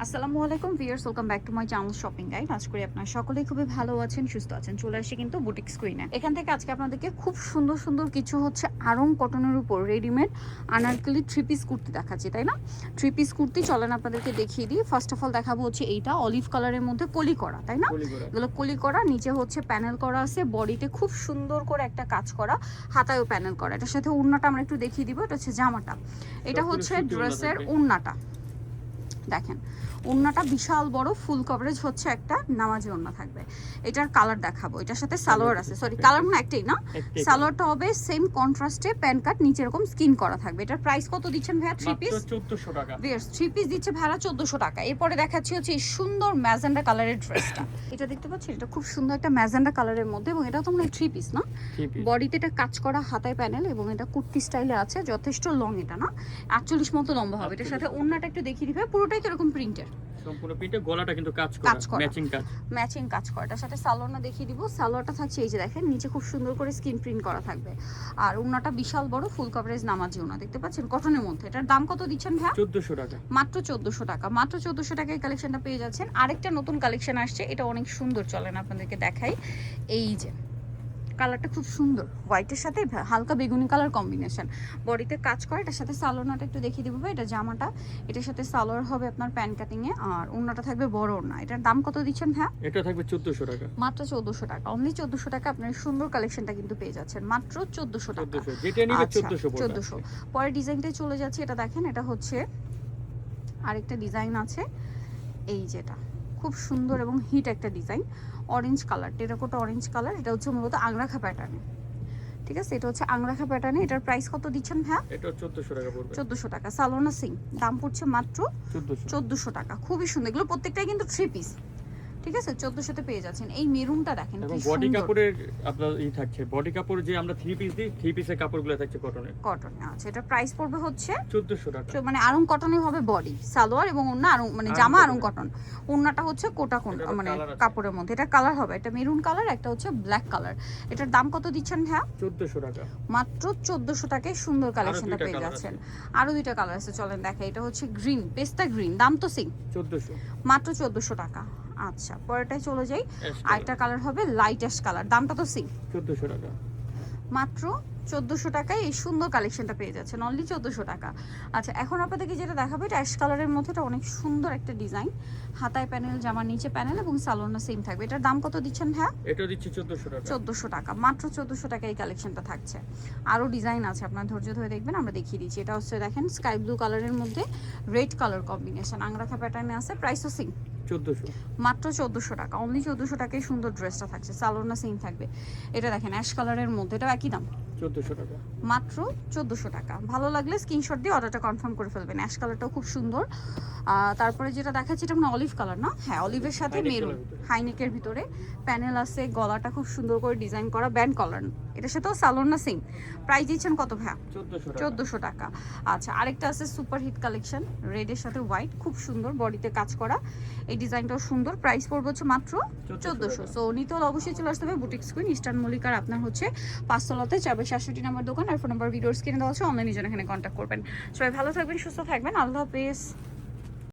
আসসালামু আলাইকুম viewers, welcome back to my channel shopping guide. আজ করি আপনারা সকলেই খুবই ভালো আছেন, সুস্থ আছেন। চলে আসি কিন্তু বুটিক স্ক্রিনে। এখান থেকে আজকে আপনাদেরকে খুব সুন্দর সুন্দর কিছু হচ্ছে আরং কটনের উপর readymade Anarkali three piece kurti দেখাচ্ছি, তাই না? থ্রি পিস কুর্তি চলেন আপনাদেরকে দেখিয়ে দিই। ফার্স্ট অফ অল দেখাবো হচ্ছে এইটা অলিভ কালারের মধ্যে কলি করা, তাই না? এগুলো কলি করা, নিচে হচ্ছে প্যানেল করা আছে, বডিতে খুব সুন্দর করে একটা কাজ করা, হাতায়ও প্যানেল করা। এটার সাথে ওড়নাটা আমরা একটু দেখিয়ে দিব। এটা হচ্ছে জামাটা, এটা হচ্ছে ড্রেসের ওড়নাটা। দেখেন ওড়নাটা বিশাল বড়, ফুল কভারেজ হচ্ছে একটা নামাজি ওড়না থাকবে। এটার কালার দেখাবো। এটার সাথে সালোয়ার আছে, সরি কালার না একটাই না, সালোয়ারটা হবে সেম কন্ট্রাস্টে, প্যান্ট কাট নিচে এরকম স্কিন করা থাকবে। এটার প্রাইস কত দিচ্ছেন ভাইয়া? থ্রি পিস 1400 টাকা। বেশ, থ্রি পিস দিচ্ছে ভাড়া 1400 টাকা। এরপরে দেখাচ্ছি হচ্ছে এই সুন্দর ম্যাজেন্ডা কালারের ড্রেসটা। এটা দেখতে পাচ্ছি, এটা খুব সুন্দর একটা ম্যাজেন্ডা কালারের মধ্যে, এবং এটা তো মনে হয় থ্রি পিস না? বডিতে এটা কাজ করা, হাতায় প্যানেল, এবং এটা কুর্তি স্টাইলে আছে, যথেষ্ট লং। এটা না 48 মতো লম্বা হবে। এটার সাথে ওড়নাটা একটু দেখিয়ে দিবে, পুরোটাই এরকম প্রিন্টের, সম্পূর্ণ প্রিন্টে, গলাটা কিন্তু কাজ করা, ম্যাচিং কাজ করা। এটার সাথে সালোয়ারটা দেখিয়ে দিব। সালোয়ারটা থাকছে এই যে দেখেন, নিচে খুব সুন্দর করে স্ক্রিন প্রিন্ট করা থাকবে। আর ওড়নাটা বিশাল বড়, ফুল কভারেজ নামাজি ওড়না, দেখতে পাচ্ছেন কটনের মধ্যে। এটার দাম কত দিচ্ছেন ভাই? 1400 টাকা। মাত্র 1400 টাকা। মাত্র 1400 টাকায় কালেকশনটা পেয়ে যাচ্ছেন। আরেকটা নতুন কালেকশন আসছে, এটা অনেক সুন্দর, চলেন আপনাদেরকে দেখাই। এই যে কালারটা খুব সুন্দর, হোয়াইটের সাথে হালকা বেগুনি কালার কম্বিনেশন, বডিতে কাজ করে। এটার সাথে সালোয়ারটা একটু দেখিয়ে দিব। এটা জামাটা, এটার সাথে সালোয়ার হবে আপনার প্যান্ট কাটিং এ, আর ওড়নাটা থাকবে বড় ওড়না। এটার দাম কত দিচ্ছেন হ্যাঁ? এটা থাকবে 1400 টাকা। মাত্র 1400 টাকা, অনলি 1400 টাকা আপনার সুন্দর কালেকশনটা কিন্তু পেয়ে যাচ্ছেন মাত্র 1400 টাকা। যেটা নিবে 1400। পরের ডিজাইনটাই চলে যাচ্ছে। এটা দেখেন, এটা হচ্ছে আরেকটা ডিজাইন আছে, এই যেটা খুব সুন্দর এবং হিট একটা design, orange colour, terracotta orange colour. এটা হচ্ছে মূলত আংরাখা প্যাটার্নে, ঠিক আছে? এটা হচ্ছে আংরাখা প্যাটার্নে। এটার প্রাইস কত দিচ্ছেন ভাই? এটা 1400 টাকা পড়বে। 1400 টাকা। সালোনা সিং দাম পড়ছে মাত্র 1400 টাকা। খুবই সুন্দর, এগুলো প্রত্যেকটাই কিন্তু থ্রি পিস, ঠিক আছে? 1400 তে পেয়ে যাচ্ছেন। এই মেরুনটা দেখেন কি সুন্দর, বডি কাপড়ের আপনার এই থাকছে, বডি কাপড় যে আমরা থ্রি পিস দিই, থ্রি পিসের কাপড়গুলো থাকছে কটনের। কটনে আছে। এটা প্রাইস পড়বে হচ্ছে 1400 টাকা। মানে আরং কটনে হবে বডি, সালোয়ার এবং ওড়না আরং, মানে জামা আরং কটন, ওড়নাটা হচ্ছে কোটা কোন মানে কাপড়ের মধ্যে। এটা কালার হবে, এটা মেরুন কালার, একটা হচ্ছে ব্ল্যাক কালার। এটার দাম কত দিচ্ছেন ভাইয়া? 1400 টাকা। মাত্র 1400 টাকায় সুন্দর কালেকশনটা পেয়ে যাচ্ছেন। আরো দুইটা কালার আছে, চলেন দেখা। এটা হচ্ছে গ্রিন, পেস্তা গ্রিন, দাম তো সিং 1400, মাত্র 1400 টাকা। আচ্ছা, পরেরটাই চলে যাই। আরেকটা কালার হবে লাইট অ্যাশ কালার, দামটা তো সিং 1400 টাকা। মাত্র 1400 টাকায় এই সুন্দর কালেকশনটা পেয়ে যাচ্ছেন, অনলি 1400 টাকা। আচ্ছা, এখন আপনাদেরকে যেটা দেখাবো, এটা অ্যাশ কালারের মধ্যে, এটা অনেক সুন্দর একটা ডিজাইন, হাতায় প্যানেল, জামার নিচে প্যানেল, এবং সালোয়ারটা সেম থাকবে। এটার দাম কত দিচ্ছেন হ্যাঁ? এটা দিচ্ছি 1400 টাকা। 1400 টাকা, মাত্র 1400 টাকা এই কালেকশনটা থাকছে। আরও ডিজাইন আছে, আপনার ধৈর্য ধরে দেখবেন, আমরা দেখিয়ে দিচ্ছি। এটা হচ্ছে দেখেন স্কাই ব্লু কালারের মধ্যে রেড কালার কম্বিনেশন, আংরাখা প্যাটার্নে আছে। প্রাইসও সিং 1400, মাত্র 1400 টাকা। অনলি 1400 টাকায় সুন্দর ড্রেসটা থাকছে, সালোয়ারটা সেম থাকবে। এটা দেখেন অ্যাশ কালারের মধ্যে, এটা একই দাম 1400 টাকা। মাত্র 1400 টাকা। ভালো লাগলে স্ক্রিনশট দিয়ে অর্ডারটা কনফার্ম করে ফেলবেন। অ্যাশ কালারটাও খুব সুন্দর। তারপরে যেটা দেখাচ্ছি, এটা মানে অলিভ কালার না? হ্যাঁ, অলিভের সাথে মেরুন, হাইনেকের ভিতরে প্যানেল আছে, গলাটা খুব সুন্দর করে ডিজাইন করা, ব্যান্ড কলার। এটার সাথেও সালোয়ার সিং। প্রাইস দিচ্ছেন কত ভাইয়া? 1400 টাকা। আচ্ছা, আরেকটা আছে সুপার হিট কালেকশন, রেডের সাথে হোয়াইট, খুব সুন্দর, বডিতে কাজ করা, এই ডিজাইনটাও সুন্দর। প্রাইস পড়বে হচ্ছে মাত্র 1400। সো নিতে হলে অবশ্যই চলে আসতে হবে বুটিক স্ক্রিন, ইস্টার্ন মল্লিকার আপনার হচ্ছে 5 তলাতে 462 নাম্বার দোকান। আর ফোন নাম্বার ভিডিওর স্ক্রিনে দেওয়া আছে, অনলাইনে জন্য এখানে কন্ট্যাক্ট করবেন। সবাই ভালো থাকবেন, সুস্থ থাকবেন, আল্লাহ হাফেজ।